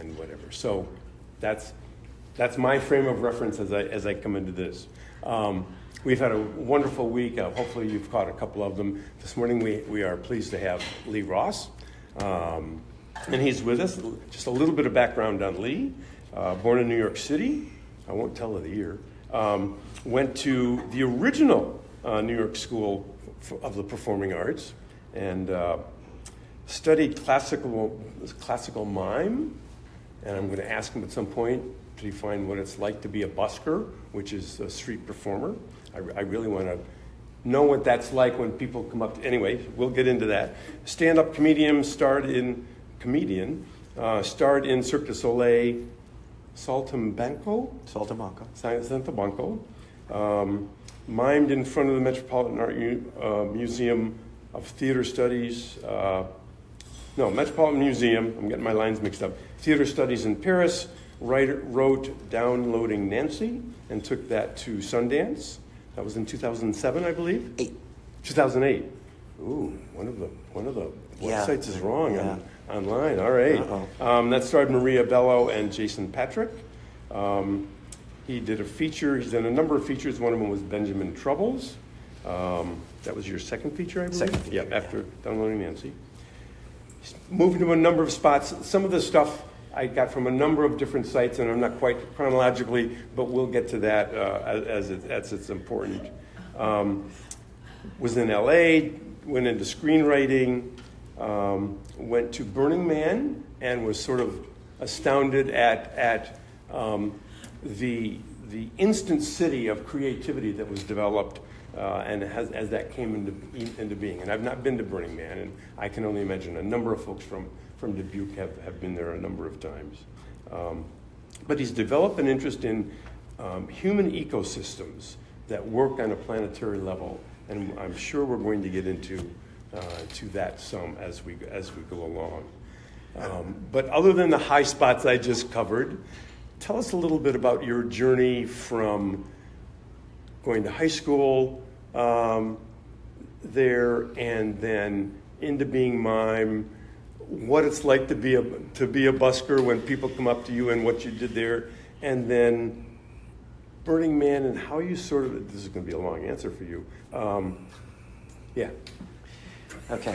and whatever. So that's my frame of reference as I come into this. We've had a wonderful week. Hopefully you've caught a couple of them. This morning we are pleased to have Lee Ross, and he's with us. Just a little bit of background on Lee. Born in New York City. I won't tell the year. Went to the original New York School of the Performing Arts and studied classical mime. And I'm going to ask him at some point to define what it's like to be a busker, which is a street performer. I really want to know what that's like when people come up to... Anyway, we'll get into that. Stand-up comedian, starred in Cirque du Soleil, Saltimbanco. Mimed in front of the Metropolitan Art Museum of Theater Studies. Metropolitan Museum. I'm getting my lines mixed up. Theater Studies in Paris. Wrote Downloading Nancy and took that to Sundance. That was in 2007, I believe. 2008. Ooh, one of the websites is wrong online. All right. That starred Maria Bello and Jason Patrick. He did a feature. He's done a number of features. One of them was Benjamin Troubles. That was your second feature, I believe? Second feature, after Downloading Nancy. He's moved to a number of spots. Some of the stuff I got from a number of different sites, and I'm not quite chronologically, but we'll get to that as it's important. Was in L.A., went into screenwriting, went to Burning Man, and was sort of astounded at the instant city of creativity that was developed and as that came into being. And I've not been to Burning Man, and I can only imagine a number of folks from Dubuque have been there a number of times. But he's developed an interest in human ecosystems that work on a planetary level, and I'm sure we're going to get into to that some as we go along. But other than the high spots I just covered, tell us a little bit about your journey from going to high school there and then into being mime, what it's like to be a busker when people come up to you and what you did there, and then Burning Man and how you sort of, this is going to be a long answer for you. Okay.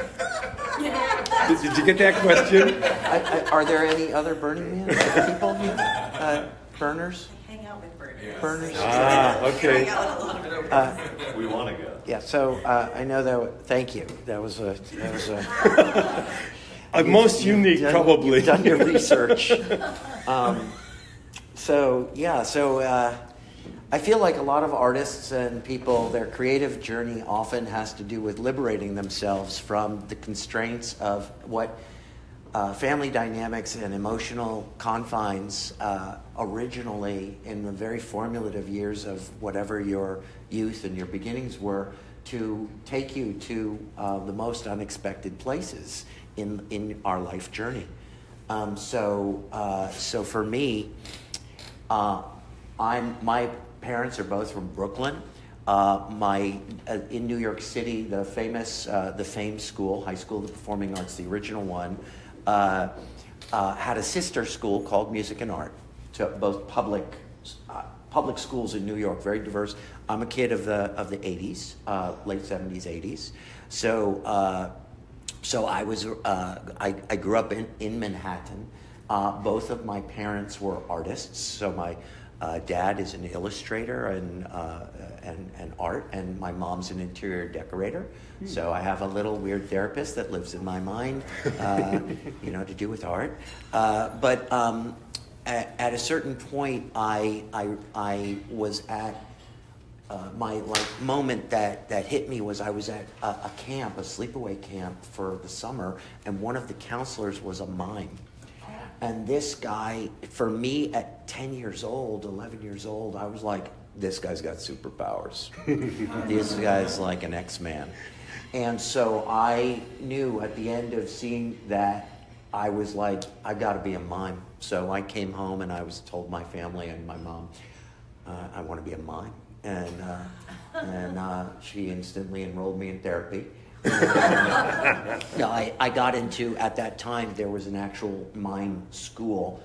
Did you get that question? Are there any other Burning Man people here? Burners? Hang out with burners. Burners? Okay. Hang out with a lot of burners. We want to go. Yeah, so I know that, thank you. That was a Most unique, probably. You've done your research. I feel like a lot of artists and people, their creative journey often has to do with liberating themselves from the constraints of what family dynamics and emotional confines originally in the very formative years of whatever your youth and your beginnings were to take you to the most unexpected places in our life journey. So for me, my parents are both from Brooklyn. In New York City, the Fame School, High School of the Performing Arts, the original one, had a sister school called Music and Art, to both public schools in New York, very diverse. I'm a kid of the 80s, late 70s, 80s. So I grew up in Manhattan. Both of my parents were artists. So my dad is an illustrator and art, and my mom's an interior decorator. So I have a little weird therapist that lives in my mind, to do with art. But at a certain point, I was at my moment that hit me was I was at a camp, a sleepaway camp for the summer, and one of the counselors was a mime. And this guy, for me at 10 years old, 11 years old, I was like, this guy's got superpowers. This guy's like an X-Man. And so I knew at the end of seeing that, I was like, I got to be a mime. So I came home and I told my family and my mom, I want to be a mime. And she instantly enrolled me in therapy. I got into, at that time, there was an actual mime school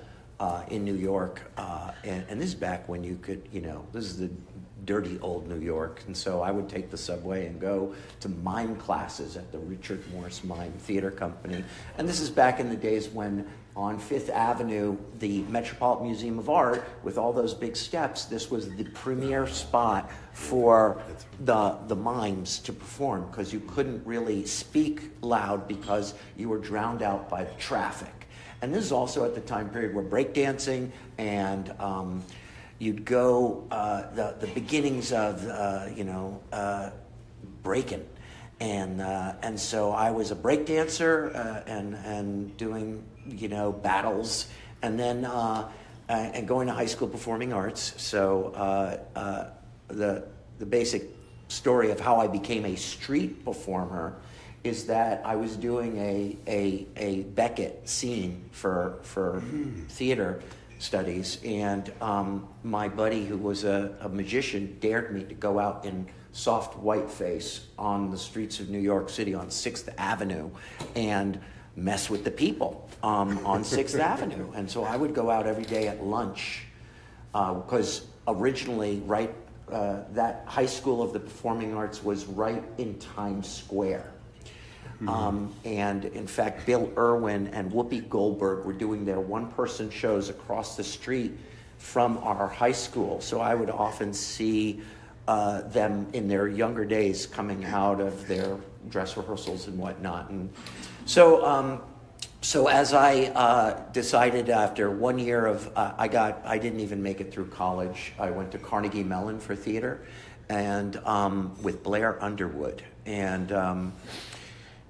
in New York, and this is back when you could, this is the dirty old New York, and so I would take the subway and go to mime classes at the Richard Morris Mime Theater Company, and this is back in the days when on Fifth Avenue, the Metropolitan Museum of Art, with all those big steps, this was the premier spot for the mimes to perform, because you couldn't really speak loud because you were drowned out by the traffic. And this is also at the time period where breakdancing and you'd go, the beginnings of, breaking. And so I was a breakdancer and doing, battles, and then and going to high school performing arts. So the basic story of how I became a street performer is that I was doing a Beckett scene for theater studies, and my buddy, who was a magician, dared me to go out in soft whiteface on the streets of New York City on 6th Avenue and mess with the people on 6th Avenue. And so I would go out every day at lunch, because originally, that High School of the Performing Arts was right in Times Square. And in fact, Bill Irwin and Whoopi Goldberg were doing their one-person shows across the street from our high school. So I would often see them in their younger days coming out of their dress rehearsals and whatnot. And so as I decided after 1 year of, I didn't even make it through college. I went to Carnegie Mellon for theater, and with Blair Underwood and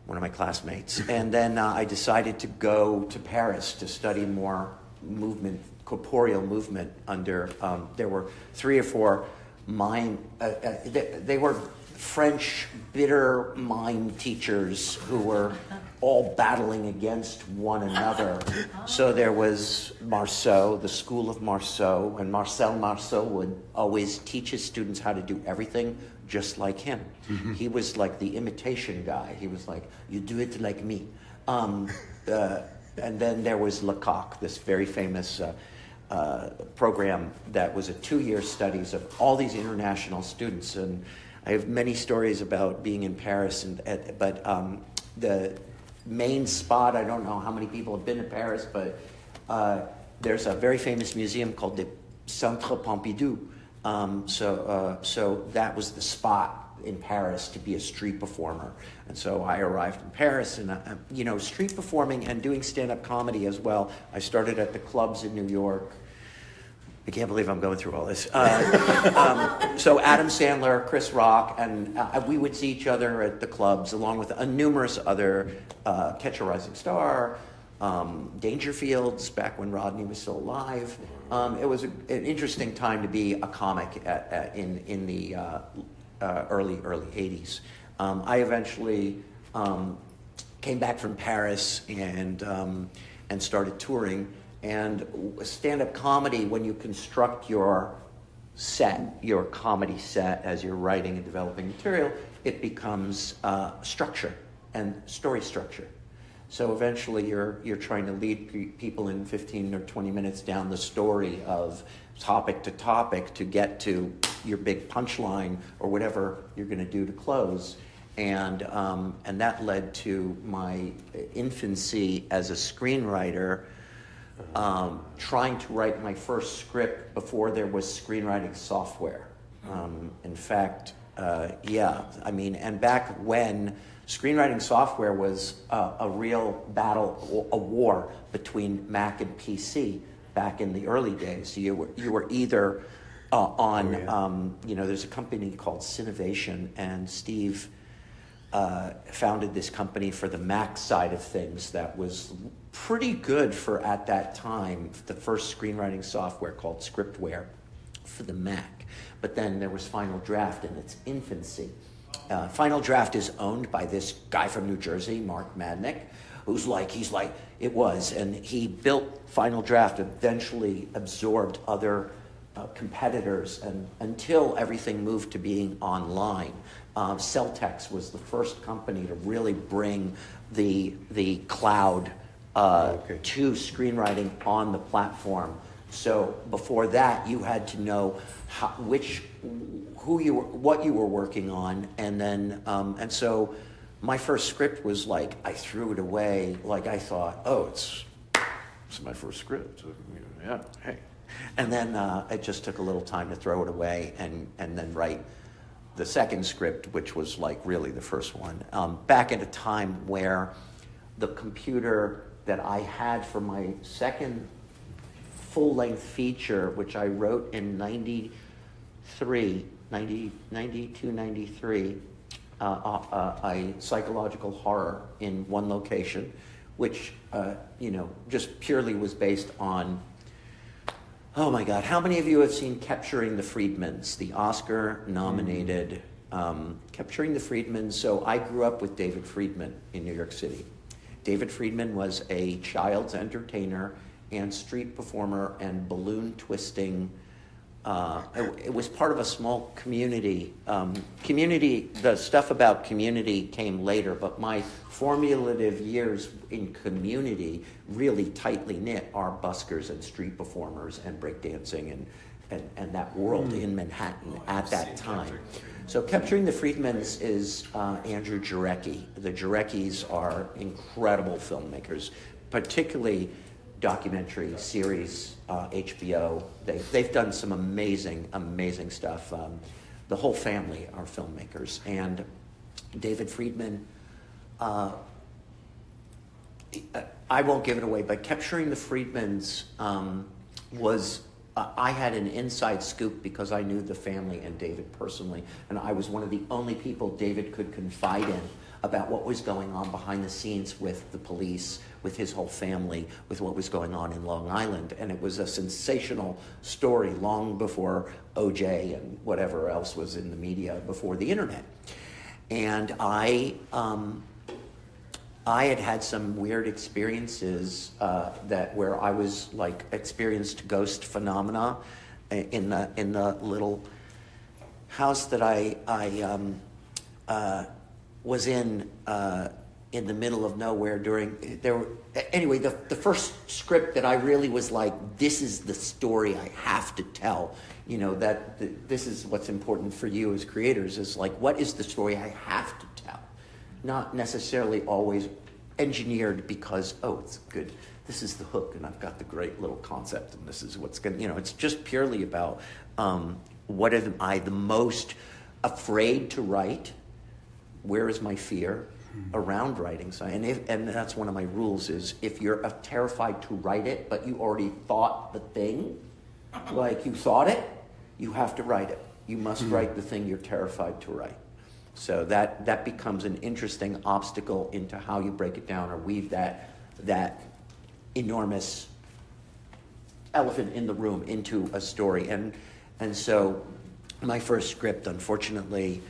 one of my classmates. And then I decided to go to Paris to study more movement, corporeal movement under, there were 3 or 4 mime, they were French bitter mime teachers who were all battling against one another. So there was Marceau, the School of Marceau, and Marcel Marceau would always teach his students how to do everything just like him. He was like the imitation guy. He was like, you do it like me. And then there was Lecoq, this very famous program that was a 2-year studies of all these international students. And I have many stories about being in Paris, but the main spot, I don't know how many people have been to Paris, but there's a very famous museum called the Centre Pompidou. So that was the spot in Paris to be a street performer. And so I arrived in Paris, and street performing and doing stand-up comedy as well. I started at the clubs in New York. I can't believe I'm going through all this. So Adam Sandler, Chris Rock, and we would see each other at the clubs, along with numerous other, Catch a Rising Star, Dangerfields, back when Rodney was still alive. It was an interesting time to be a comic in the early 80s. I eventually came back from Paris and started touring. And stand-up comedy, when you construct your comedy set as you're writing and developing material, it becomes structure and story structure. So eventually you're trying to lead people in 15 or 20 minutes down the story of topic to topic to get to your big punchline or whatever you're going to do to close. And that led to my infancy as a screenwriter, trying to write my first script before there was screenwriting software. In fact, and back when screenwriting software was a real battle, a war between Mac and PC back in the early days. You were either there's a company called Cinovation, and Steve founded this company for the Mac side of things that was pretty good for, at that time, the first screenwriting software called Scriptware for the Mac. But then there was Final Draft in its infancy. Final Draft is owned by this guy from New Jersey, Mark Madnick, and he built Final Draft, eventually absorbed other competitors, and until everything moved to being online. Celtex was the first company to really bring the cloud Okay. to screenwriting on the platform. So before that, you had to know what you were working on, and then and so my first script was like I threw it away. Like I thought, oh, it's my first script. Yeah, hey. And then it just took a little time to throw it away and then write the second script, which was like really the first one. Back at a time where the computer that I had for my second full-length feature, which I wrote in 92, 93, a psychological horror in one location, which, just purely was based on, oh my God, how many of you have seen Capturing the Freedmans, the Oscar-nominated Capturing the Freedmans? So I grew up with David Friedman in New York City. David Friedman was a child's entertainer and street performer and balloon twisting. It was part of a small community. The stuff about Community came later, but my formative years in Community, really tightly knit, are buskers and street performers and breakdancing and that world in Manhattan at that time. So Capturing the Freedmans is Andrew Jarecki. The Jareckis are incredible filmmakers, particularly documentary series, HBO. They've done some amazing stuff. The whole family are filmmakers. And David Friedman, I won't give it away, but Capturing the Freedmans was, I had an inside scoop because I knew the family and David personally, and I was one of the only people David could confide in about what was going on behind the scenes with the police, with his whole family, with what was going on in Long Island. And it was a sensational story long before OJ and whatever else was in the media before the internet. And I had some weird experiences where I was like experienced ghost phenomena in the little house that I was in the middle of nowhere anyway, the first script that I really was like, this is the story I have to tell. This is what's important for you as creators, is like, what is the story I have to tell? Not necessarily always engineered because, oh, it's good. This is the hook, and I've got the great little concept, and this is what's going to, it's just purely about what am I the most afraid to write? Where is my fear around writing? So, and that's one of my rules is if you're terrified to write it, but you already thought the thing, like you thought it, you have to write it. You must write the thing you're terrified to write. So that becomes an interesting obstacle into how you break it down or weave that enormous elephant in the room into a story. And so my first script, unfortunately,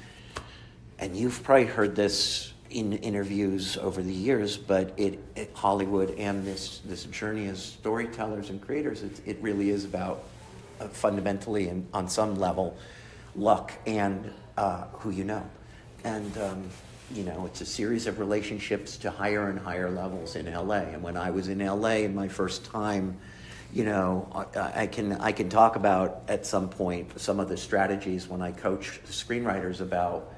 and you've probably heard this in interviews over the years, but Hollywood and this journey as storytellers and creators, it really is about fundamentally and on some level luck and who you know. And, it's a series of relationships to higher and higher levels in LA. And when I was in LA in my first time, I can talk about at some point some of the strategies when I coach screenwriters about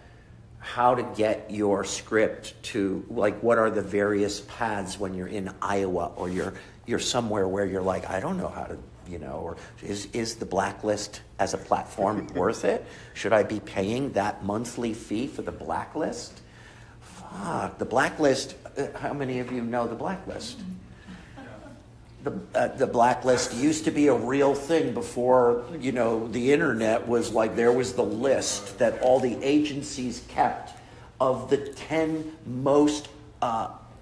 how to get your script to, like, what are the various paths when you're in Iowa or you're somewhere where you're like, I don't know how to, or is the Blacklist as a platform worth it? Should I be paying that monthly fee for the Blacklist? Fuck, the Blacklist, how many of you know the Blacklist? The Blacklist used to be a real thing before, the internet was like, there was the list that all the agencies kept of the 10 most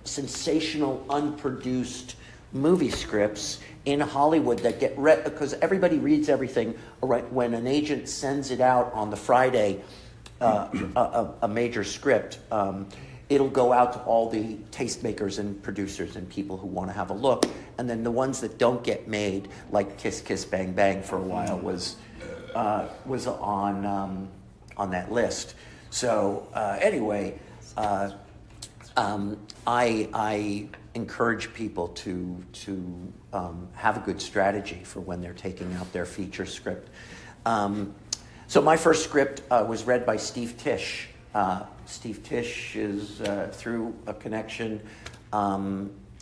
sensational, unproduced movie scripts in Hollywood that get read, because everybody reads everything. Right, when an agent sends it out on the Friday, a major script, it'll go out to all the tastemakers and producers and people who want to have a look. And then the ones that don't get made, like Kiss Kiss Bang Bang for a while, was on that list. So anyway, I encourage people to have a good strategy for when they're taking out their feature script. So my first script was read by Steve Tisch. Steve Tisch is, through a connection,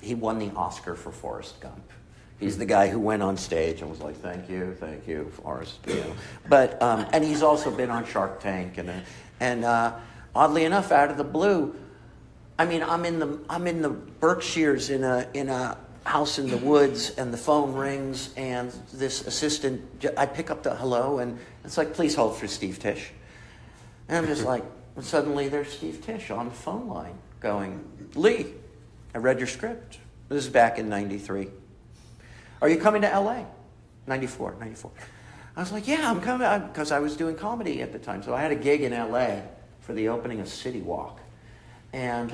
he won the Oscar for Forrest Gump. He's the guy who went on stage and was like, thank you, Forrest. You know. But and he's also been on Shark Tank, and oddly enough, out of the blue, I mean, I'm in the Berkshires in a house in the woods, and the phone rings, and this assistant, I pick up the hello, and it's like, please hold for Steve Tisch. And I'm just like, and suddenly there's Steve Tisch on the phone line going, Lee, I read your script. This is back in 93. Are you coming to LA? 94. I was like, yeah, I'm coming, because I was doing comedy at the time. So I had a gig in LA for the opening of City Walk. And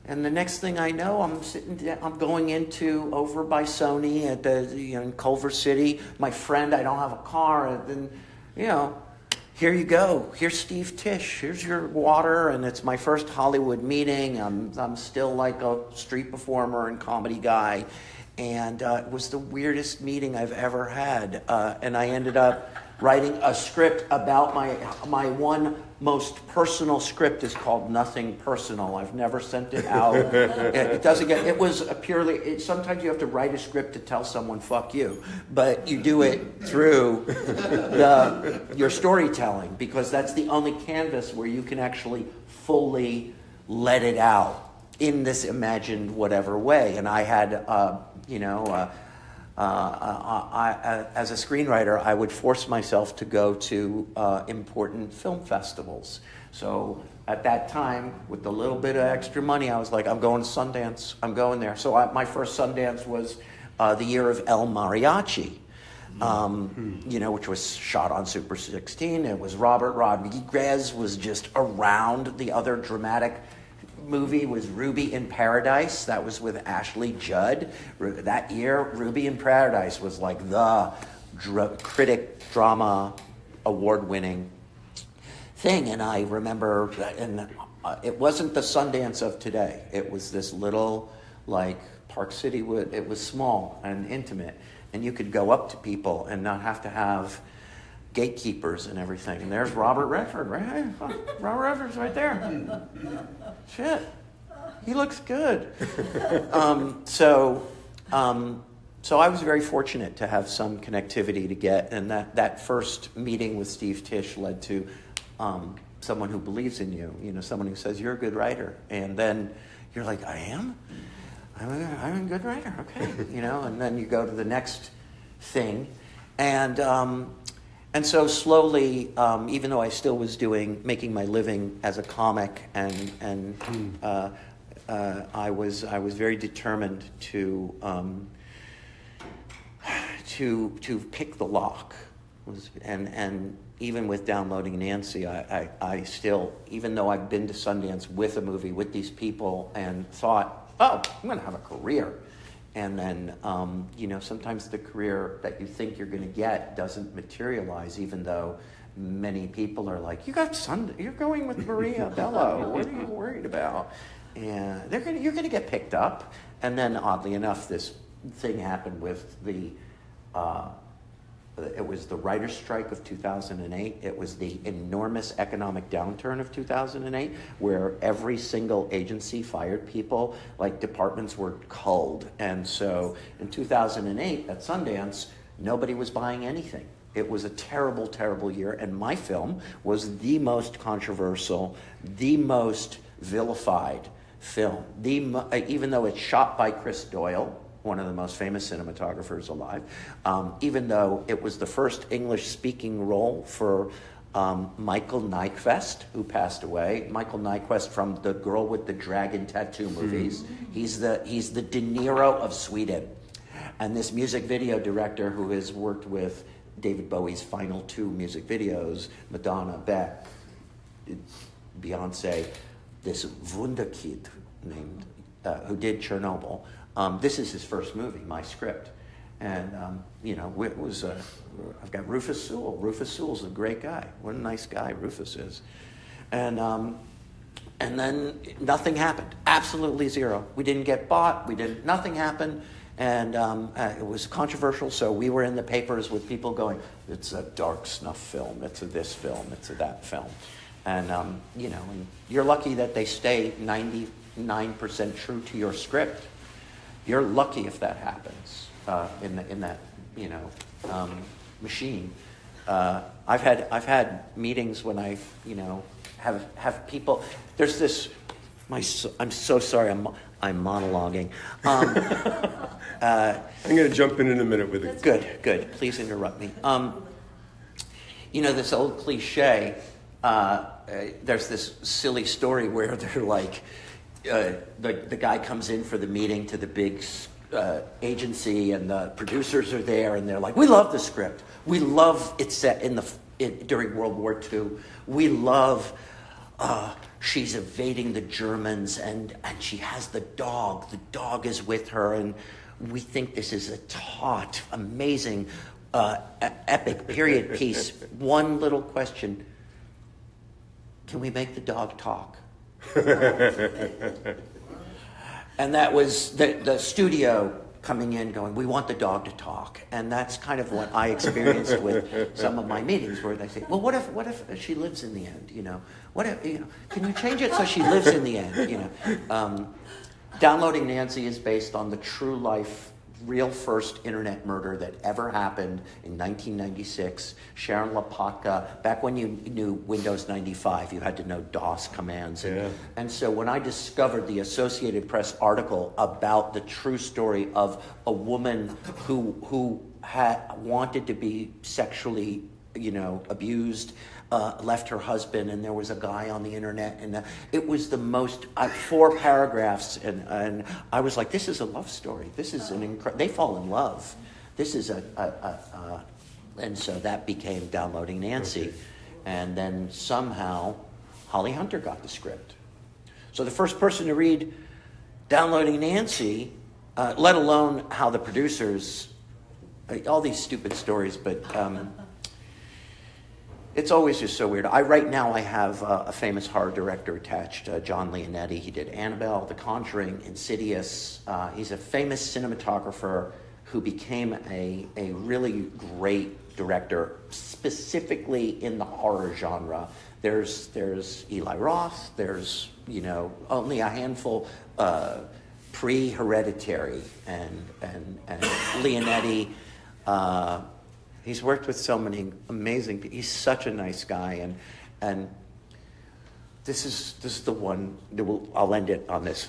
the next thing I know, I'm going into over by Sony at in Culver City. My friend, I don't have a car, and here you go. Here's Steve Tisch. Here's your water, and it's my first Hollywood meeting. I'm still like a street performer and comedy guy, and it was the weirdest meeting I've ever had. And I ended up writing a script about my one most personal script is called Nothing Personal. I've never sent it out. It doesn't get. It was a purely. Sometimes you have to write a script to tell someone "fuck you," but you do it through your storytelling, because that's the only canvas where you can actually fully let it out in this imagined whatever way. And I had, as a screenwriter, I would force myself to go to important film festivals. So at that time, with a little bit of extra money, I was like, I'm going to Sundance. I'm going there. So my first Sundance was the year of El Mariachi, which was shot on Super 16. It was Robert Rodriguez was just around. The other dramatic movie was Ruby in Paradise. That was with Ashley Judd. That year, Ruby in Paradise was like the critic drama award-winning thing. And I remember, it wasn't the Sundance of today. It was this little, like, Park City. It was small and intimate. And you could go up to people and not have to have gatekeepers and everything. And there's Robert Redford, right? Hey, Robert Redford's right there. Shit, he looks good. So I was very fortunate to have some connectivity to get, and that first meeting with Steve Tisch led to someone who believes in you. Someone who says you're a good writer, and then you're like, I am. I'm a good writer. Okay, and then you go to the next thing, and so slowly, even though I still was making my living as a comic, and I was very determined to pick the lock, and even with Downloading Nancy, I still, even though I've been to Sundance with a movie with these people and thought, oh, I'm going to have a career. And then, sometimes the career that you think you're going to get doesn't materialize, even though many people are like, you're going with Maria Bello. What are you worried about? And you're going to get picked up. And then, oddly enough, this thing happened with it was the writer's strike of 2008. It was the enormous economic downturn of 2008, where every single agency fired people, like departments were culled. And so in 2008 at Sundance, nobody was buying anything. It was a terrible, terrible year. And my film was the most controversial, the most vilified film. Even though it's shot by Chris Doyle, one of the most famous cinematographers alive, even though it was the first English-speaking role for Michael Nyqvist, who passed away. Michael Nyqvist from the Girl with the Dragon Tattoo movies. He's the De Niro of Sweden. And this music video director who has worked with David Bowie's final 2 music videos, Madonna, Beck, Beyonce, this Wunderkid named, who did Chernobyl. This is his first movie, my script. And, it was, I've got Rufus Sewell. Rufus Sewell's a great guy. What a nice guy Rufus is. And And then nothing happened. Absolutely zero. We didn't get bought. Nothing happened. And it was controversial, so we were in the papers with people going, it's a dark snuff film, it's a this film, it's a that film. And, and you're lucky that they stay 99% true to your script. You're lucky if that happens in that machine. I've had meetings when I have people. There's this. I'm so sorry. I'm monologuing. I'm going to jump in a minute with it. Good. Please interrupt me. This old cliche. There's this silly story where they're like, the guy comes in for the meeting to the big agency, and the producers are there, and they're like, "We love the script. We love it set during World War II. We love." She's evading the Germans, and she has the dog. The dog is with her, and we think this is a taut, amazing, epic period piece. One little question: can we make the dog talk? And that was the studio coming in going, we want the dog to talk. And that's kind of what I experienced with some of my meetings, where they say, well, what if she lives in the end? What if, can you change it so she lives in the end? Downloading Nancy is based on the true life, real first internet murder that ever happened in 1996. Sharon Lopatka, back when you knew Windows 95, you had to know DOS commands. And so when I discovered the Associated Press article about the true story of a woman who had wanted to be sexually, abused, left her husband, and there was a guy on the internet, and it was the most 4 paragraphs, and I was like, this is a love story. This is they fall in love. This is and so that became Downloading Nancy. Okay. And then somehow Holly Hunter got the script. So the first person to read Downloading Nancy, let alone how the producers, all these stupid stories, but it's always just so weird. Right now I have a famous horror director attached, John Leonetti. He did Annabelle, The Conjuring, Insidious. He's a famous cinematographer who became a really great director, specifically in the horror genre. There's Eli Roth. There's only a handful pre-Hereditary, and Leonetti. He's worked with so many amazing people. He's such a nice guy, and this is the one that I'll end it on this.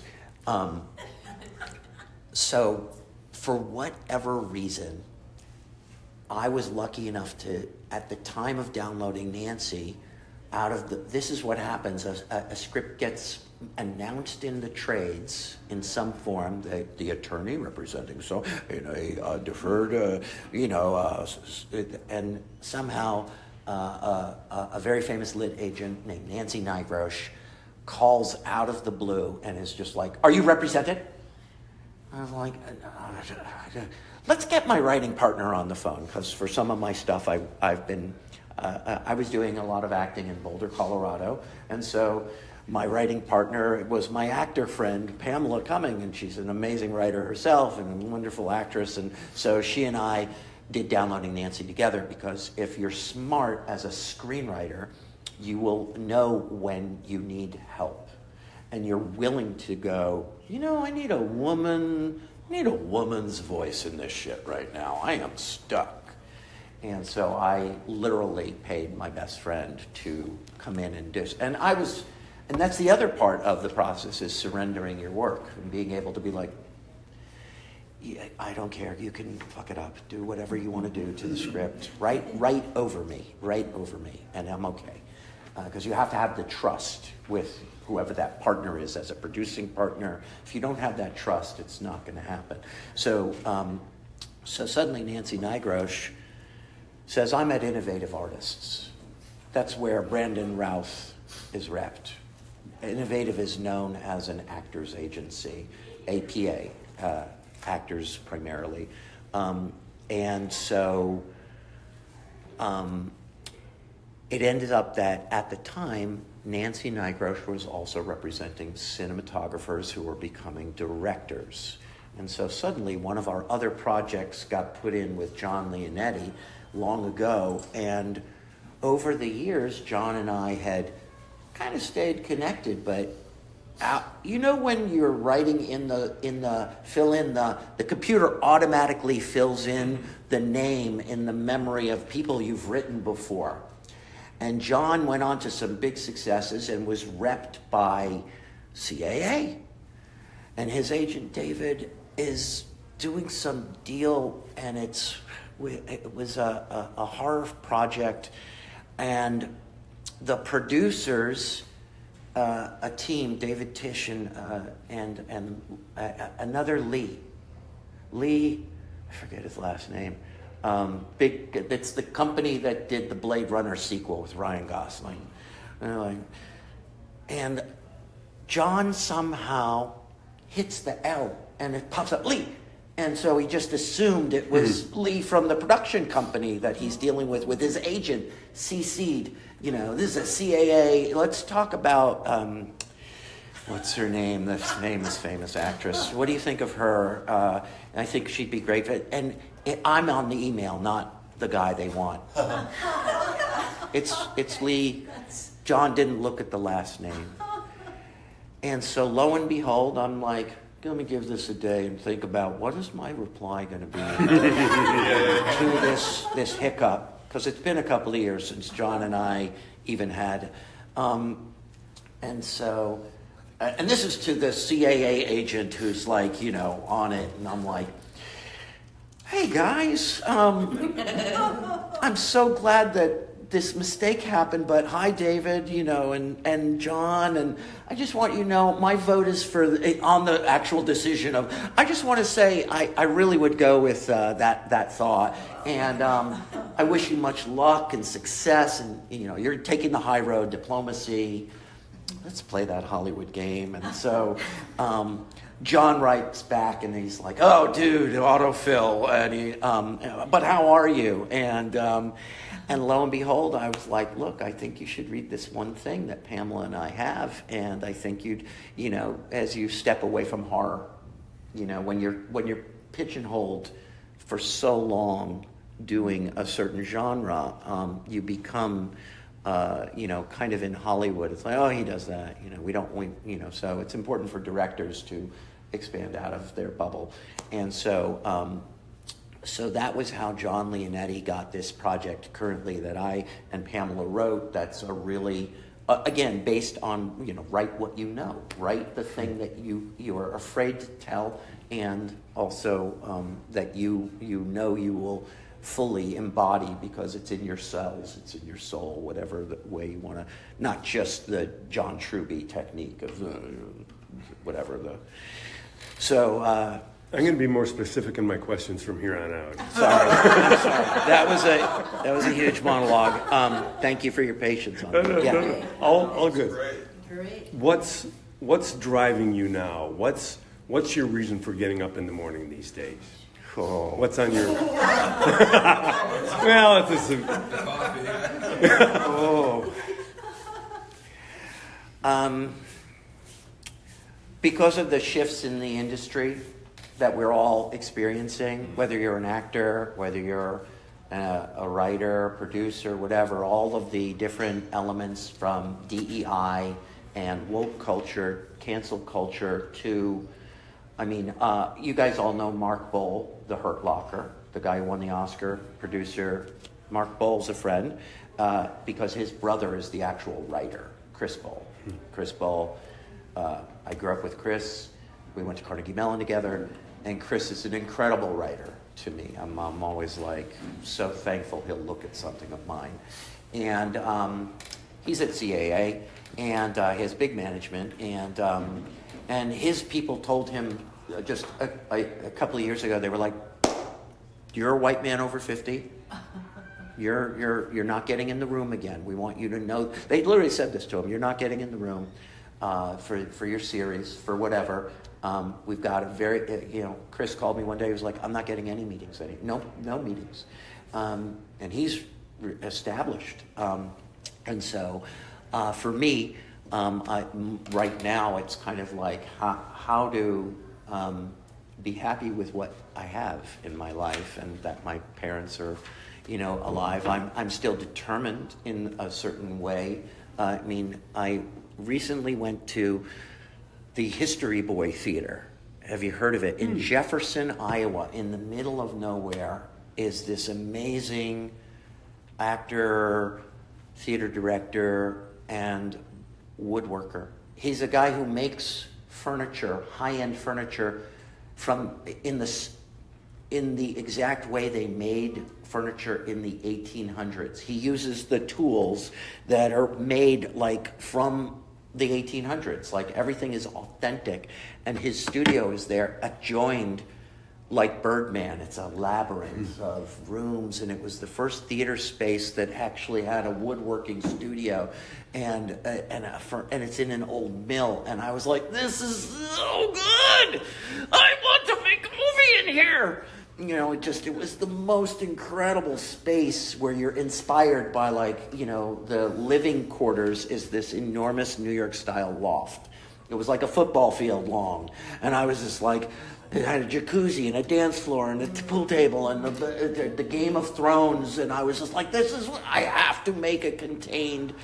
So, for whatever reason, I was lucky enough to, at the time of Downloading Nancy, this is what happens. A script gets announced in the trades in some form. The attorney representing in a deferred, and somehow a very famous lit agent named Nancy Nigrosh calls out of the blue and is just like, "Are you represented?" I was like, let's get my writing partner on the phone, because for some of my stuff I've been. I was doing a lot of acting in Boulder, Colorado, and so my writing partner was my actor friend, Pamela Cumming, and she's an amazing writer herself and a wonderful actress, and so she and I did Downloading Nancy together, because if you're smart as a screenwriter, you will know when you need help, and you're willing to go, I need a woman's voice in this shit right now. I am stuck. And so I literally paid my best friend to come in and do. And that's the other part of the process, is surrendering your work and being able to be like, yeah, I don't care. You can fuck it up. Do whatever you want to do to the script. Write over me, and I'm okay. Because you have to have the trust with whoever that partner is as a producing partner. If you don't have that trust, it's not going to happen. So suddenly Nancy Nigrosh says, I'm at Innovative Artists. That's where Brandon Routh is repped. Innovative is known as an actors agency, APA, actors primarily. And so it ended up that at the time, Nancy Nygrosh was also representing cinematographers who were becoming directors. And so suddenly one of our other projects got put in with John Leonetti long ago. And over the years, John and I had kind of stayed connected, but you know when you're writing in the fill in, the computer automatically fills in the name in the memory of people you've written before. And John went on to some big successes and was repped by CAA. And his agent, David, is doing some deal, and it was a horror project. And the producers, a team, David Tish and another Lee, I forget his last name. It's the company that did the Blade Runner sequel with Ryan Gosling. And John somehow hits the L and it pops up Lee. And so he just assumed it was Lee from the production company that he's dealing with his agent, CC'd. This is a CAA. Let's talk about, what's her name? The famous actress. What do you think of her? I think she'd be great. And I'm on the email, not the guy they want. It's Lee. John didn't look at the last name. And so lo and behold, I'm like, let me give this a day and think about what is my reply going to be to this hiccup, because it's been a couple of years since John and I even had. And so, and this is to the CAA agent who's like, on it, and I'm like, hey guys, I'm so glad that this mistake happened, but hi David, and John, and I just want you to know my vote is on the actual decision of, I just want to say I really would go with that thought, and I wish you much luck and success, and you're taking the high road, diplomacy, let's play that Hollywood game. And so John writes back and he's like, oh dude, autofill, and but how are you? And lo and behold, I was like, look, I think you should read this one thing that Pamela and I have. And I think you'd, as you step away from horror, when you're pigeonholed for so long doing a certain genre, you become, kind of in Hollywood. It's like, oh, he does that. So it's important for directors to expand out of their bubble. And so, so that was how John Leonetti got this project currently that I and Pamela wrote. That's a really, again, based on, write what you know. Write the thing that you are afraid to tell, and also that you will fully embody because it's in your cells, it's in your soul, whatever the way you want to, not just the John Truby technique of whatever the, so... I'm going to be more specific in my questions from here on out. Sorry. I'm sorry. That was a huge monologue. Thank you for your patience on that. No. All good. Great. What's driving you now? What's your reason for getting up in the morning these days? Oh. What's on your... Well, it's a... Because of the shifts in the industry that we're all experiencing, whether you're an actor, whether you're a writer, producer, whatever, all of the different elements from DEI and woke culture, cancel culture to, you guys all know Mark Bowl, the Hurt Locker, the guy who won the Oscar, producer. Mark Bowl's a friend because his brother is the actual writer, Chris Bowl. Chris Bowl, I grew up with Chris. We went to Carnegie Mellon together, and Chris is an incredible writer to me. I'm always so thankful he'll look at something of mine. And he's at CAA, and he has big management, and his people told him just a couple of years ago, they were like, you're a white man over 50. You're not getting in the room again. We want you to know. They literally said this to him. You're not getting in the room for your series, for whatever. We've got a very, Chris called me one day. He was like, I'm not getting any meetings. No meetings. And he's established. And so For me, right now, it's kind of like how to be happy with what I have in my life, and that my parents are, alive. I'm still determined in a certain way. I recently went to the History Boy Theater. Have you heard of it? In Jefferson, Iowa, in the middle of nowhere, is this amazing actor, theater director, and woodworker. He's a guy who makes furniture, high-end furniture, in the exact way they made furniture in the 1800s. He uses the tools that are made like from the 1800s. Like everything is authentic, and his studio is there adjoined like Birdman. It's a labyrinth of rooms, and it was the first theater space that actually had a woodworking studio, and it's in an old mill. And I was like, this is so good! I want to make a movie in here! It was the most incredible space where you're inspired by, the living quarters is this enormous New York style loft. It was like a football field long. And I was just like, it had a jacuzzi and a dance floor and a pool table and the Game of Thrones. And I was just like, I have to make it contained,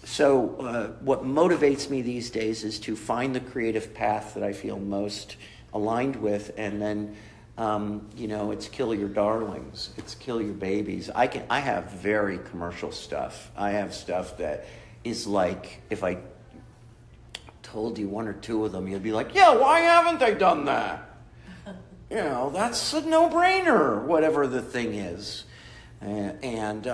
So what motivates me these days is to find the creative path that I feel most aligned with, and then, it's kill your darlings, it's kill your babies. I have very commercial stuff. I have stuff that is like, if I told you one or two of them, you'd be like, yeah, why haven't they done that? That's a no-brainer, whatever the thing is. And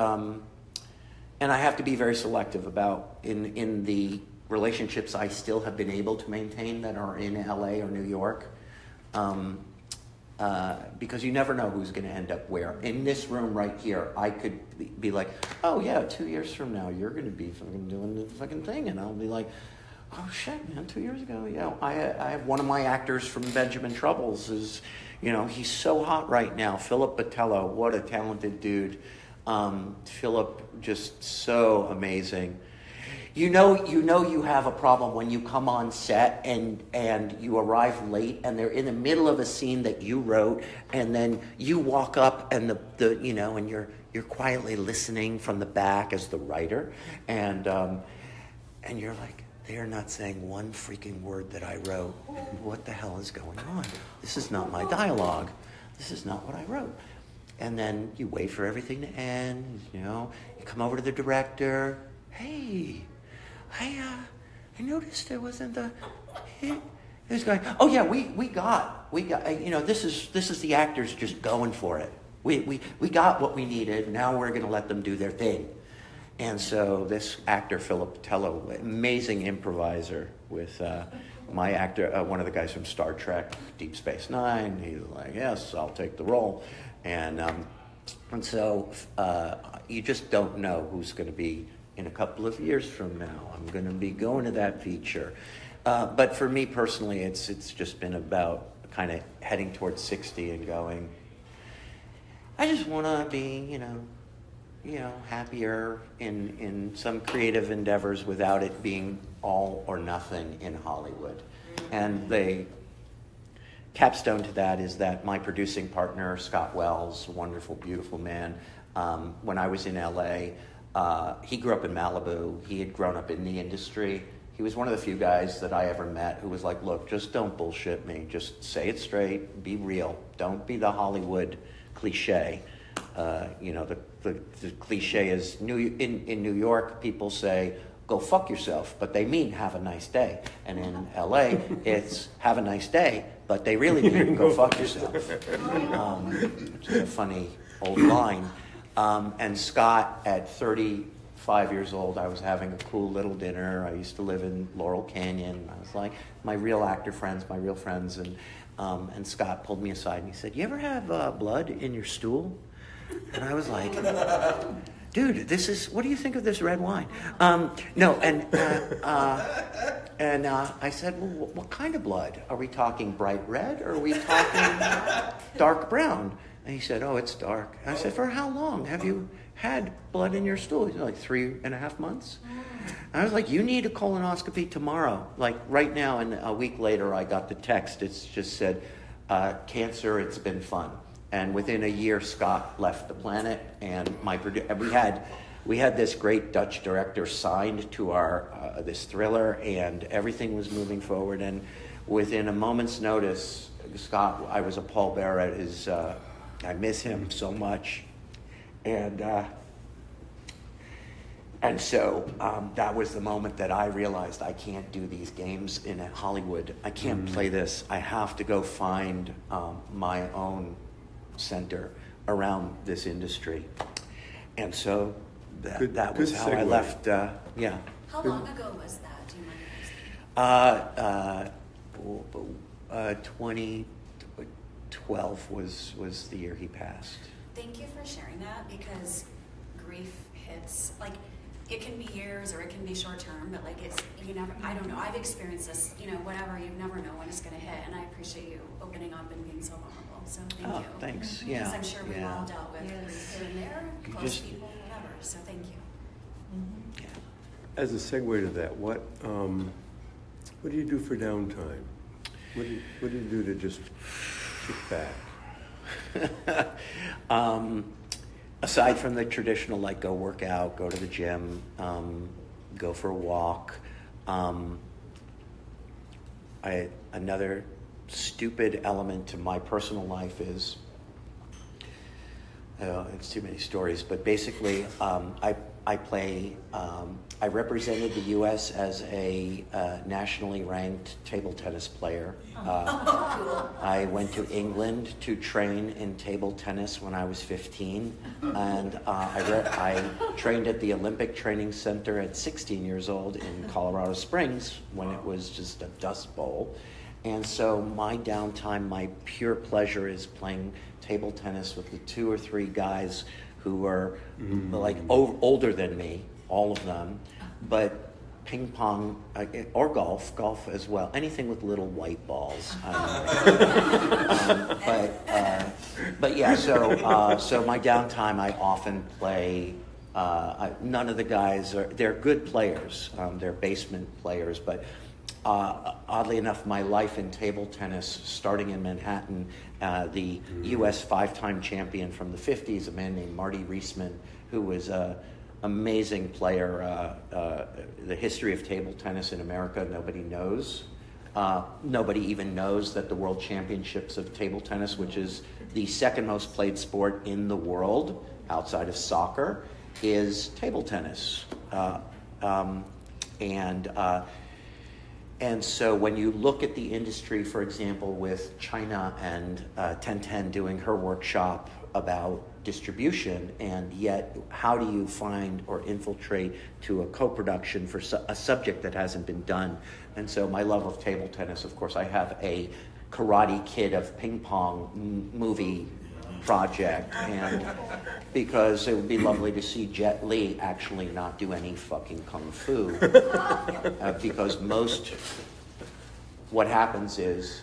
I have to be very selective about in the relationships I still have been able to maintain that are in LA or New York. Because you never know who's going to end up where. In this room right here, I could be like, oh yeah, 2 years from now, you're going to be fucking doing the fucking thing. And I'll be like, oh shit, man, 2 years ago, I have one of my actors from Benjamin Troubles is, he's so hot right now. Philip Botello, what a talented dude. Philip, just so amazing. You have a problem when you come on set and you arrive late and they're in the middle of a scene that you wrote, and then you walk up and and you're quietly listening from the back as the writer, and you're like, they're not saying one freaking word that I wrote. What the hell is going on? This is not my dialogue. This is not what I wrote. And then you wait for everything to end. You come over to the director. Hey, I noticed there wasn't this guy. Oh yeah, we got. This is the actors just going for it. We got what we needed. Now we're going to let them do their thing. And so this actor, Philip Botello, amazing improviser with my actor, one of the guys from Star Trek, Deep Space Nine. He's like, yes, I'll take the role. And so you just don't know who's going to be in a couple of years from now. I'm going to be going to that feature. But for me personally, it's just been about kind of heading towards 60 and going, I just want to be, happier in some creative endeavors without it being all or nothing in Hollywood. And the capstone to that is that my producing partner, Scott Wells, a wonderful, beautiful man, when I was in LA, he grew up in Malibu. He had grown up in the industry. He was one of the few guys that I ever met who was like, look, just don't bullshit me. Just say it straight. Be real. Don't be the Hollywood cliche. The cliche is in New York, people say, go fuck yourself, but they mean have a nice day. And in LA, it's have a nice day, but they really mean go fuck yourself. Which is a funny old line. And Scott, at 35 years old, I was having a cool little dinner. I used to live in Laurel Canyon. I was like, my real actor friends, my real friends. And Scott pulled me aside and he said, you ever have blood in your stool? And I was like, dude, what do you think of this red wine? No, and I said, well, what kind of blood? Are we talking bright red or are we talking dark brown? And he said, "Oh, it's dark." And I said, "For how long have you had blood in your stool?" He's like, 3.5 months. And I was like, "You need a colonoscopy tomorrow." Like right now, and a week later, I got the text. It's just said, "Cancer, it's been fun." And within a year, Scott left the planet, and we had this great Dutch director signed to our this thriller, and everything was moving forward. And within a moment's notice, Scott, I was a pallbearer at his. I miss him so much, and so that was the moment that I realized I can't do these games in Hollywood. I can't play this. I have to go find my own center around this industry, and so that was how I left. Yeah. How long ago was that? Do you mind asking? 2012 was the year he passed. Thank you for sharing that, because grief hits, like, it can be years or it can be short term, but like I don't know. I've experienced this, whatever, you never know when it's going to hit, and I appreciate you opening up and being so vulnerable. So thank you. Thanks. Yeah. Because I'm sure we've all dealt with grief here and there, close people, whatever. So thank you. Yeah. As a segue to that, what do you do for downtime? What do you do to just kick back? Aside from the traditional, like go work out, go to the gym, go for a walk, another stupid element to my personal life is, it's too many stories, but basically I play, I represented the U.S. as a nationally ranked table tennis player. I went to England to train in table tennis when I was 15, and I trained at the Olympic Training Center at 16 years old in Colorado Springs when it was just a dust bowl. And so my downtime, my pure pleasure is playing table tennis with the 2 or 3 guys who are like older than me, all of them, but ping pong or golf as well, anything with little white balls. But yeah, so my downtime, I often play. None of the guys they're good players. They're basement players, but oddly enough, my life in table tennis, starting in Manhattan, the U.S. 5-time champion from the 50s, a man named Marty Reisman, who was an amazing player. The history of table tennis in America, nobody knows. Nobody even knows that the World Championships of Table Tennis, which is the second most played sport in the world outside of soccer, is table tennis. And so when you look at the industry, for example, with China and 1010 doing her workshop about distribution, and yet how do you find or infiltrate to a co-production for a subject that hasn't been done? And so my love of table tennis, of course, I have a Karate Kid of ping pong movie project, and because it would be lovely to see Jet Li actually not do any fucking kung fu, because what happens is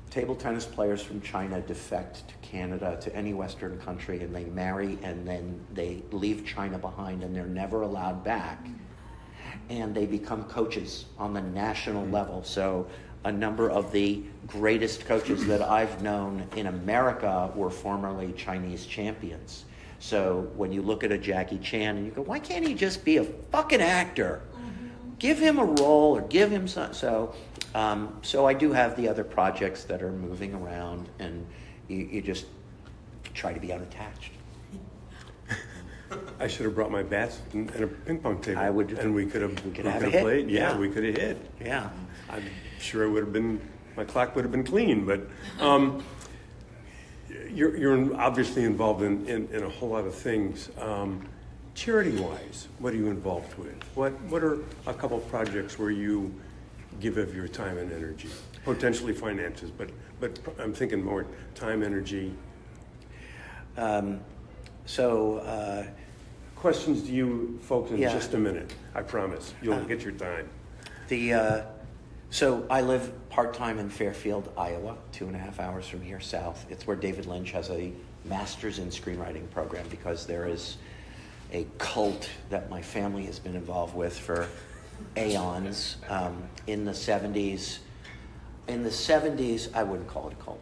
table tennis players from China defect to Canada, to any Western country, and they marry, and then they leave China behind, and they're never allowed back, and they become coaches on the national level. So a number of the greatest coaches that I've known in America were formerly Chinese champions. So when you look at a Jackie Chan and you go, why can't he just be a fucking actor? Give him a role or give him some. So I do have the other projects that are moving around, and you just try to be unattached. I should have brought my bats and a ping pong table. I would, and we could have played. Yeah, we could have hit. Yeah. I'm sure it would have been, my clock would have been clean, but you're obviously involved in a whole lot of things. Charity-wise, what are you involved with? What are a couple of projects where you give of your time and energy? Potentially finances, but I'm thinking more time, energy. Questions to you folks in just a minute. I promise. You'll get your time. So I live part-time in Fairfield, Iowa, 2.5 hours from here south. It's where David Lynch has a master's in screenwriting program, because there is a cult that my family has been involved with for aeons. In the 70s, I wouldn't call it a cult.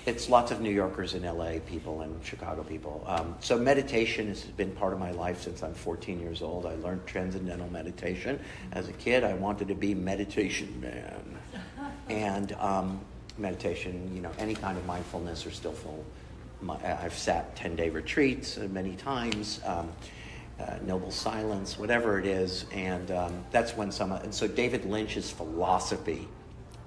It's lots of New Yorkers and LA people and Chicago people. So meditation has been part of my life since I'm 14 years old. I learned transcendental meditation. As a kid, I wanted to be meditation man. And meditation, any kind of mindfulness or stillful. I've sat 10-day retreats many times. Noble silence, whatever it is, and that's when and so David Lynch's philosophy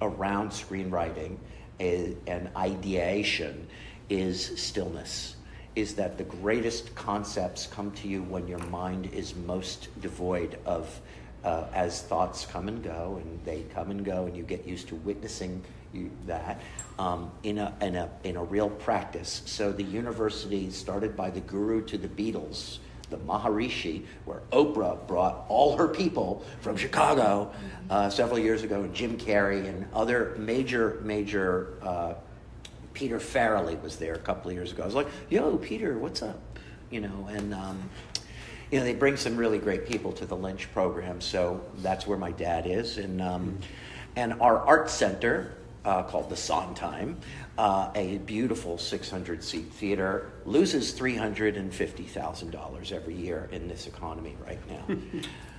around screenwriting and ideation is stillness, is that the greatest concepts come to you when your mind is most devoid of, as thoughts come and go, and they come and go, and you get used to witnessing that in a real practice. So the university started by the guru to the Beatles, the Maharishi, where Oprah brought all her people from Chicago several years ago, and Jim Carrey and other major Peter Farrelly was there a couple of years ago. I was like, yo, Peter, what's up? They bring some really great people to the Lynch program, so that's where my dad is. And our art center, called the Sondheim, a beautiful 600-seat theater, loses $350,000 every year in this economy right now.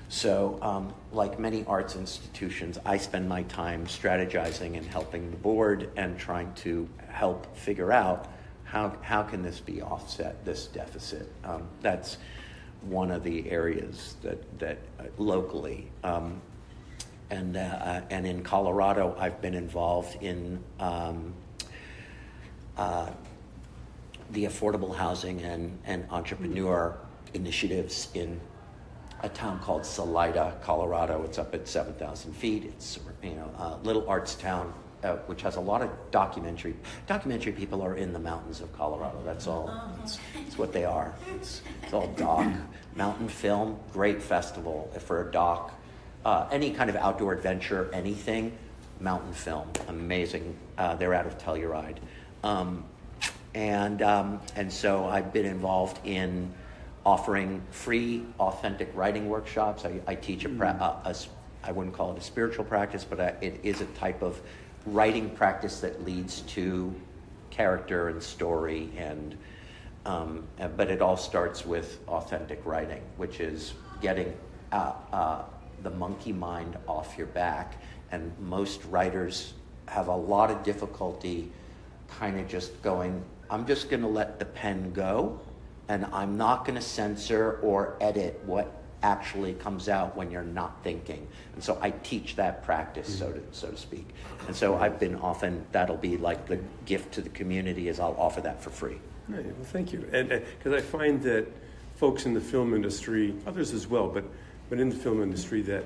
So, like many arts institutions, I spend my time strategizing and helping the board and trying to help figure out how can this be offset, this deficit. That's one of the areas that locally. And in Colorado, I've been involved in the affordable housing and entrepreneur initiatives in a town called Salida, Colorado. It's up at 7,000 feet. It's a little arts town which has a lot of documentary people are in the mountains of Colorado. That's all. It's what they are. It's all doc, mountain film, great festival for a doc. Any kind of outdoor adventure, anything, mountain film, amazing. They're out of Telluride. And so I've been involved in offering free, authentic writing workshops. I teach I wouldn't call it a spiritual practice, but it is a type of writing practice that leads to character and story, but it all starts with authentic writing, which is getting the monkey mind off your back. And most writers have a lot of difficulty kind of just going, I'm just going to let the pen go, and I'm not going to censor or edit what actually comes out when you're not thinking. And so I teach that practice, so to speak. And so I've been often, that'll be like the gift to the community, is I'll offer that for free. Right, well, thank you. And because I find that folks in the film industry, others as well, but in the film industry, that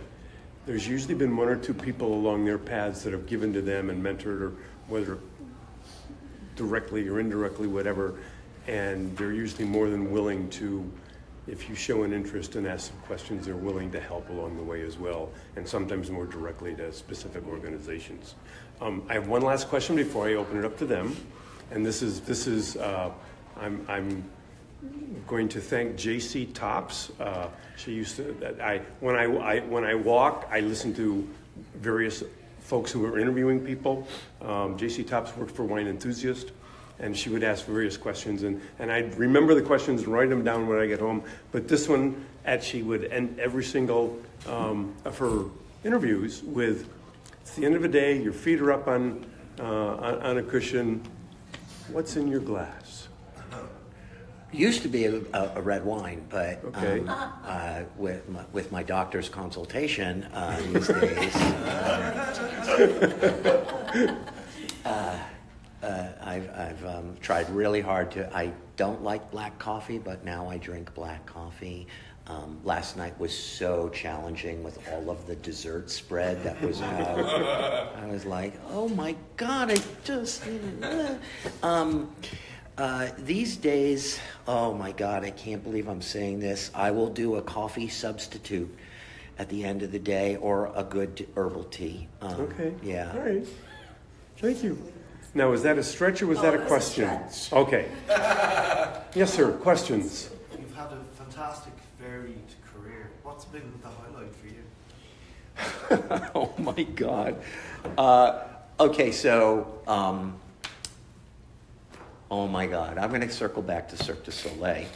there's usually been one or two people along their paths that have given to them and mentored, or whether directly or indirectly, whatever, and they're usually more than willing to, if you show an interest and ask some questions, they're willing to help along the way as well, and sometimes more directly to specific organizations. I have one last question before I open it up to them, and this is I'm going to thank J.C. Tops. She used to. When I walk, I listen to various folks who are interviewing people. J.C. Tops worked for Wine Enthusiast, and she would ask various questions, and I'd remember the questions and write them down when I get home. But this one, she would end every single of her interviews with, "It's the end of the day. Your feet are up on a cushion. What's in your glass?" Used to be a red wine, but Okay. with my doctor's consultation these days, I've tried really hard to. I don't like black coffee, but now I drink black coffee. Last night was so challenging with all of the dessert spread that was out. I was like, oh my God, I just. These days, oh my God, I can't believe I'm saying this. I will do a coffee substitute. at the end of the day, or a good herbal tea. Okay. Yeah. All right. Thank you. Now, was that a stretch or was that a it was a question? stretch. Okay. Yes, sir. Questions? You've had a fantastic, varied career. What's been the highlight for you? Oh my God. Okay, so, oh my God. I'm going to circle back to Cirque du Soleil.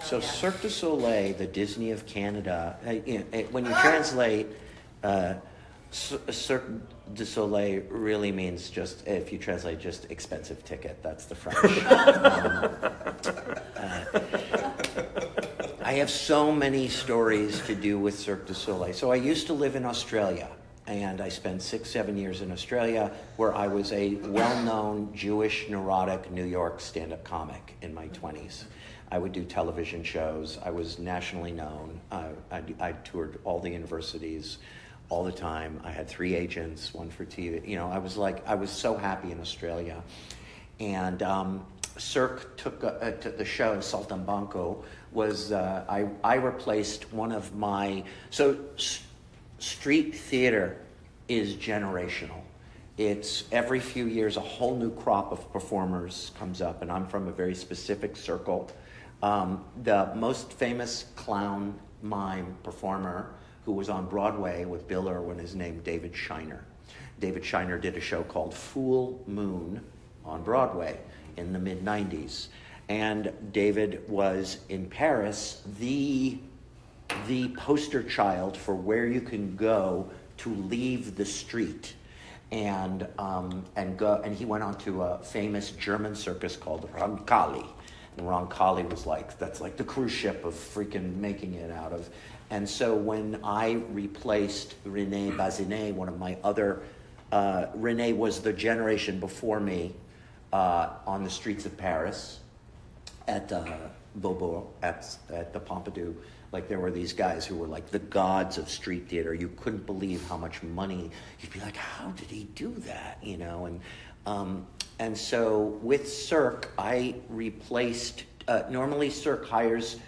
So yeah. Cirque du Soleil, the Disney of Canada, when you translate, Cirque du Soleil really means just, if you translate, just expensive ticket. That's the French. I have so many stories to do with Cirque du Soleil. So I used to live in Australia, and I spent 6-7 years in Australia, where I was a well-known Jewish, neurotic New York stand-up comic in my 20s. I would do television shows. I was nationally known. I toured all the universities all the time. I had 3 agents, 1 for TV. You know, I was so happy in Australia. And Cirque took the show, Saltimbanco, was, I replaced one of my, street theater is generational. It's every few years a whole new crop of performers comes up, and I'm from a very specific circle. The most famous clown mime performer who was on Broadway with Bill Irwin is named David Shiner. David Shiner did a show called Full Moon on Broadway in the mid-90s. And David was in Paris the poster child for where you can go to leave the street and he went on to a famous German circus called Roncalli. And Roncalli was that's like the cruise ship of freaking making it out of. And so when I replaced René Bazinet, one of my other, René was the generation before me on the streets of Paris at Beaubourg, at the Pompidou. Like, there were these guys who were like the gods of street theater. You couldn't believe how much money. You'd be like, how did he do that? You know, and so with Cirque, I replaced, normally Cirque hires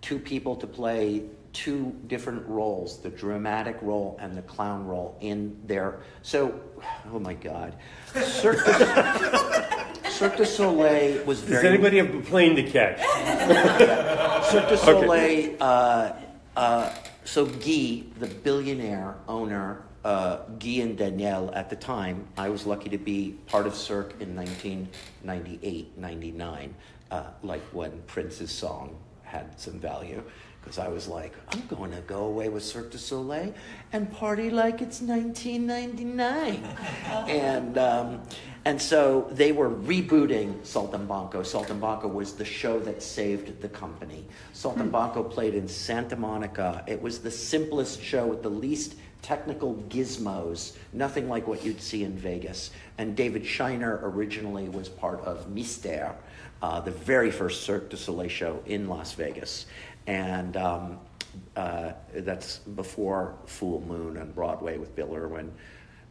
2 people to play 2 different roles, the dramatic role and the clown role in their, so, oh my God. Cirque du Soleil was very... Does anybody have a plane to catch? Cirque du Soleil, so Guy, the billionaire owner, Guy and Danielle at the time, I was lucky to be part of Cirque in 1998, 99, like when Prince's song had some value, because I was like, I'm going to go away with Cirque du Soleil and party like it's 1999. And so they were rebooting Saltimbanco. Saltimbanco was the show that saved the company. Saltimbanco played in Santa Monica. It was the simplest show with the least technical gizmos, nothing like what you'd see in Vegas. And David Shiner originally was part of Mystère, the very first Cirque du Soleil show in Las Vegas. And that's before Full Moon on Broadway with Bill Irwin.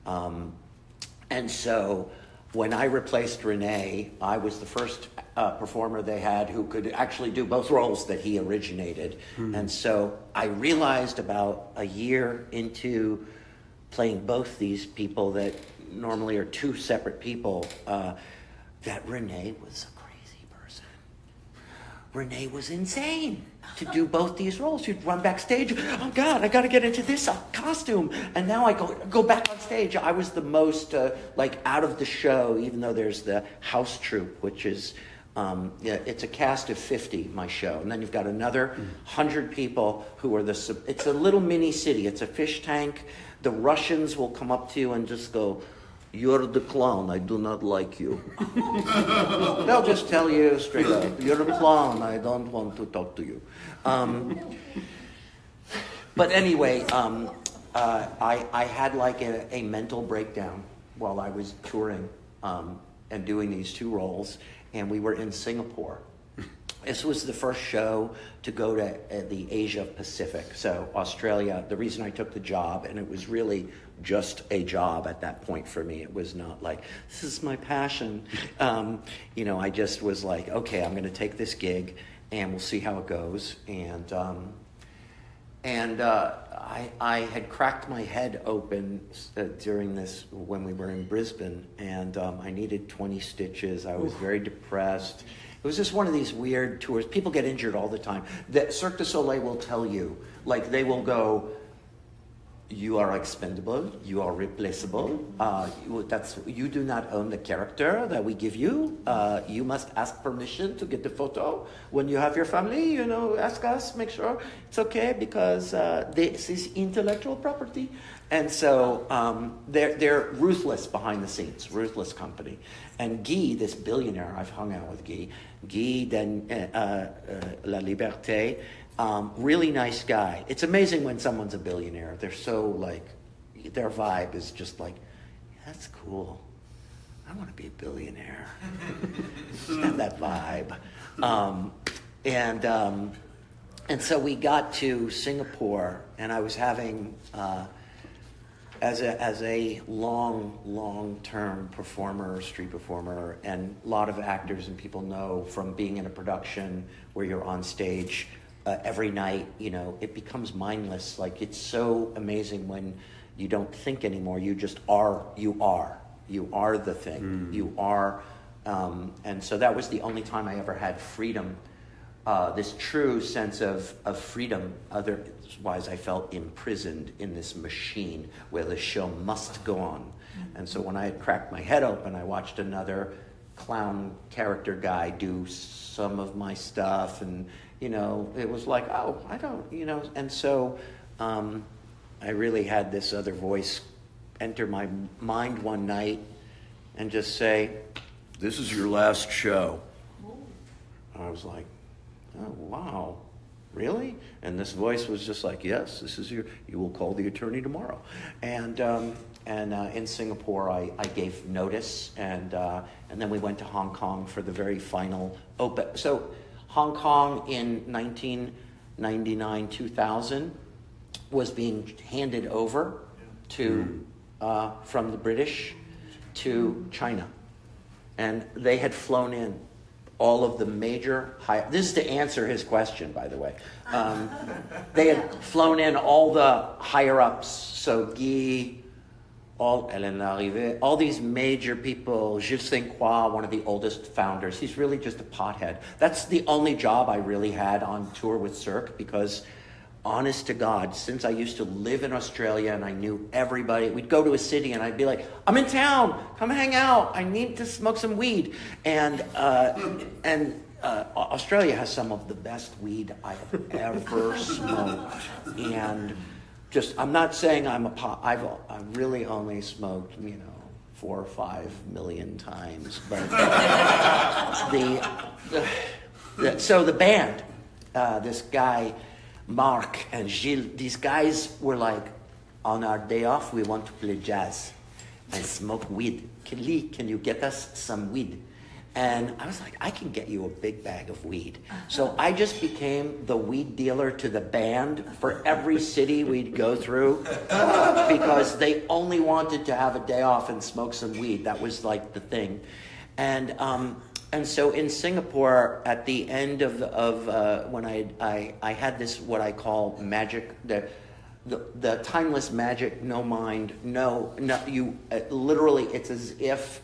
And so when I replaced René, I was the first performer they had who could actually do both roles that he originated. And so I realized about a year into playing both these people that normally are 2 separate people, that René was a crazy person. René was insane to do both these roles. She'd run backstage, oh God, I gotta get into this costume. And now I go back on stage. I was the most out of the show, even though there's the house troupe, which is, it's a cast of 50, my show. And then you've got another 100 people who are it's a little mini city. It's a fish tank. The Russians will come up to you and just go, you're the clown, I do not like you. They'll just tell you straight up, you're a clown, I don't want to talk to you. But anyway, I had like a mental breakdown while I was touring and doing these 2 roles, and we were in Singapore. This was the first show to go to the Asia Pacific. So Australia, the reason I took the job, and it was really just a job at that point for me. It was not like, this is my passion. I just was like, okay, I'm going to take this gig and we'll see how it goes. And And I had cracked my head open during this when we were in Brisbane, and I needed 20 stitches. I was very depressed. It was just one of these weird tours. People get injured all the time. The Cirque du Soleil will tell you, like they will go, you are expendable, you are replaceable, you do not own the character that we give you. You must ask permission to get the photo. When you have your family, ask us, make sure it's okay, because this is intellectual property. And so they're ruthless behind the scenes, ruthless company. And Guy, this billionaire, I've hung out with Guy La Liberté, really nice guy. It's amazing when someone's a billionaire. They're so like, their vibe is just like, that's cool. I want to be a billionaire. Just have that vibe. And so we got to Singapore, and I was having, as a long-term performer, street performer, and a lot of actors and people know from being in a production where you're on stage every night, it becomes mindless. Like, it's so amazing when you don't think anymore. You just are. You are the thing. You are. And so that was the only time I ever had freedom, this true sense of freedom. Otherwise, I felt imprisoned in this machine where the show must go on. And so when I had cracked my head open, I watched another clown character guy do some of my stuff, and it was like, oh, I don't, and so I really had this other voice enter my mind one night and just say, this is your last show. And I was like, oh, wow, really? And this voice was just like, yes, this is you will call the attorney tomorrow. And in Singapore, I gave notice, and then we went to Hong Kong for the very final open. So Hong Kong in 1999, 2000 was being handed over to from the British to China, and they had flown in all of the major this is to answer his question, by the way. They had flown in all the higher ups, so Guy, Hélène Larrivée, all these major people. Gilles St. Croix, one of the oldest founders, he's really just a pothead. That's the only job I really had on tour with Cirque, because honest to God, since I used to live in Australia and I knew everybody, we'd go to a city and I'd be like, I'm in town, come hang out, I need to smoke some weed. And Australia has some of the best weed I have ever smoked. And I'm not saying I'm a pot, I've really only smoked, 4 or 5 million times. But so the band, this guy, Marc and Gilles, these guys were like, on our day off, we want to play jazz and smoke weed. Can you get us some weed? And I was like, I can get you a big bag of weed. So I just became the weed dealer to the band for every city we'd go through, because they only wanted to have a day off and smoke some weed. That was like the thing. And so in Singapore, at the end of when I had this, what I call magic, the timeless magic, no mind, no, you literally, it's as if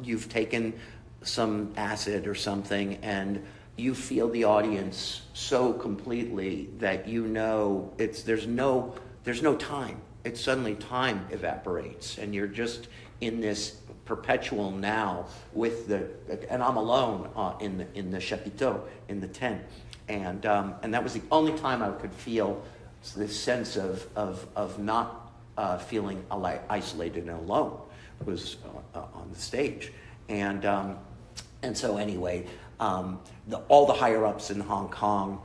you've taken some acid or something, and you feel the audience so completely that there's no time. It's suddenly time evaporates, and you're just in this perpetual now and I'm alone in the chapiteau, in the tent, and that was the only time I could feel this sense of not feeling isolated and alone, was on the stage. And so anyway, all the higher ups in Hong Kong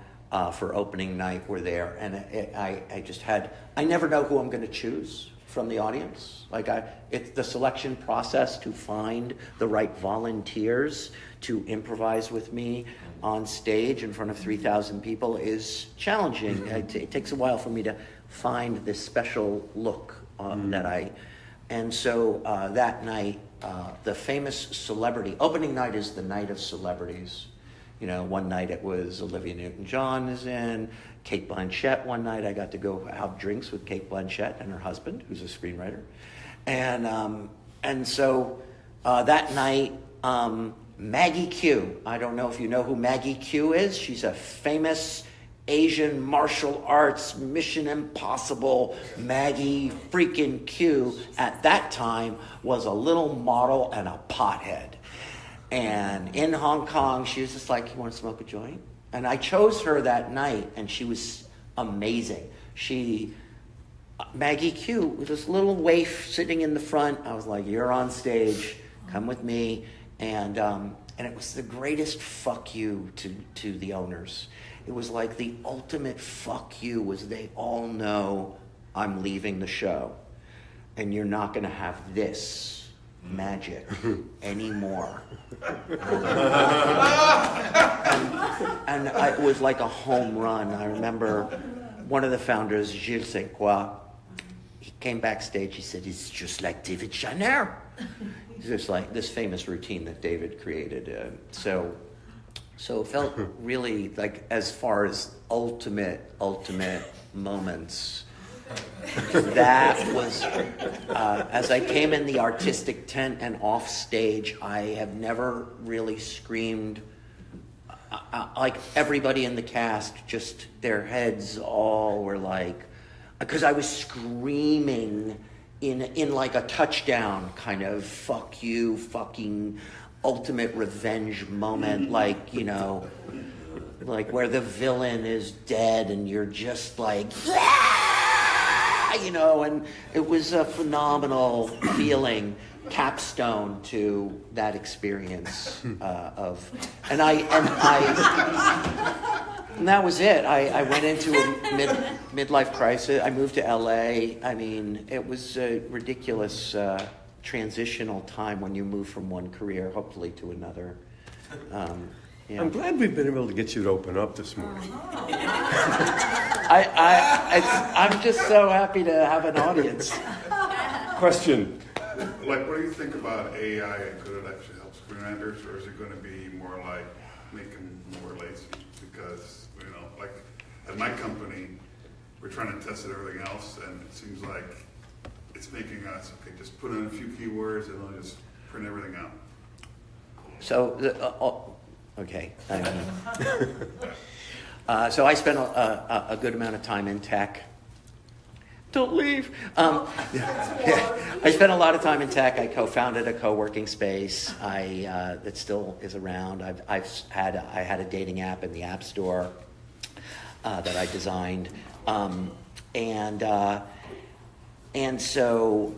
for opening night were there, and I never know who I'm going to choose from the audience. It's the selection process to find the right volunteers to improvise with me on stage in front of 3,000 people is challenging. It takes a while for me to find this special look and so that night, the famous celebrity, opening night is the night of celebrities. You know, one night it was Olivia Newton-John is in, Kate Blanchett one night. I got to go have drinks with Kate Blanchett and her husband, who's a screenwriter. And so that night, Maggie Q. I don't know if you know who Maggie Q is. She's a famous Asian martial arts Mission Impossible Maggie freaking Q. At that time was a little model and a pothead. And in Hong Kong, she was just like, "You want to smoke a joint?" And I chose her that night, and she was amazing. Maggie Q with this little waif sitting in the front. I was like, "You're on stage. Come with me." And it was the greatest fuck you to the owners. It was like the ultimate fuck you was they all know I'm leaving the show, and you're not going to have this magic anymore. and it was like a home run. I remember one of the founders, Gilles St. Croix, he came backstage, he said, "It's just like David Chanel." It's just like this famous routine that David created. So it felt really like, as far as ultimate moments, that was, as I came in the artistic tent and off stage, I have never really screamed like everybody in the cast, just their heads all were like, because I was screaming in like a touchdown kind of fuck you, fucking ultimate revenge moment, like, you know, like where the villain is dead and you're just like, you know, and it was a phenomenal feeling, capstone to that experience and that was it. I went into a midlife crisis. I moved to LA. I mean, it was a ridiculous transitional time when you move from one career, hopefully, to another. Yeah. I'm glad we've been able to get you to open up this morning. I'm just so happy to have an audience. Question. Like, what do you think about AI, and could it actually help screenwriters, or is it going to be more like make them more lazy? Because, you know, like at my company, we're trying to test everything else, and it seems like it's making us, okay, just put in a few keywords and it'll just print everything out. So, okay. So I spent a good amount of time in tech. Don't leave. I spent a lot of time in tech. I co-founded a co-working space. That still is around. I had a dating app in the App Store that I designed, and so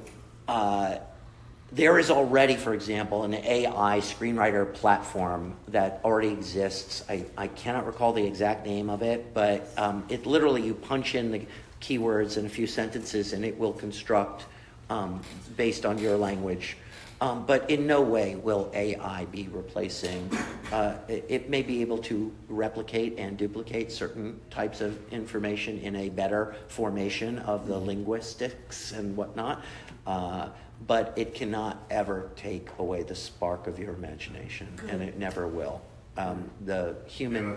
there is already, for example, an AI screenwriter platform that already exists. I cannot recall the exact name of it, but it literally, you punch in the keywords and a few sentences and it will construct based on your language. But in no way will AI be replacing. It may be able to replicate and duplicate certain types of information in a better formation of the linguistics and whatnot. But it cannot ever take away the spark of your imagination, and it never will. The human,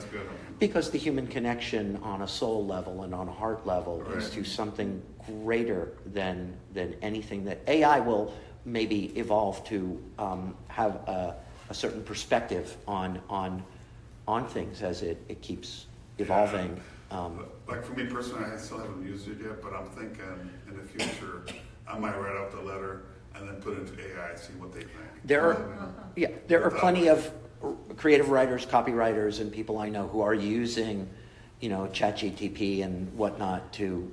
because the human connection on a soul level and on a heart level is to something greater than anything that AI will maybe evolve to have a certain perspective on things as it keeps evolving. Like for me personally, I still haven't used it yet, but I'm thinking in the future I might write out the letter and then put it into AI and see what they think. There are plenty of creative writers, copywriters, and people I know who are using, ChatGPT and whatnot to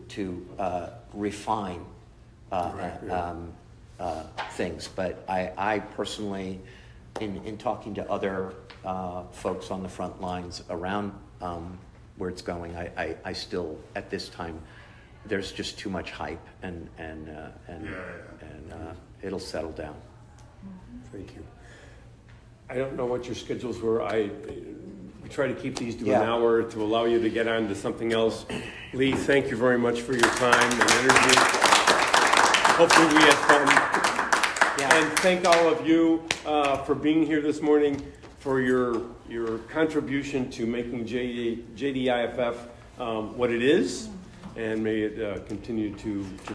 refine things. But I personally, in talking to other folks on the front lines around where it's going, I still, at this time, there's just too much hype, and it'll settle down. Thank you. I don't know what your schedules were. We try to keep these to an hour to allow you to get on to something else. Lee, thank you very much for your time and energy. Hopefully we had fun. Yeah. And thank all of you for being here this morning. for your contribution to making JDIFF what it is, and may it continue to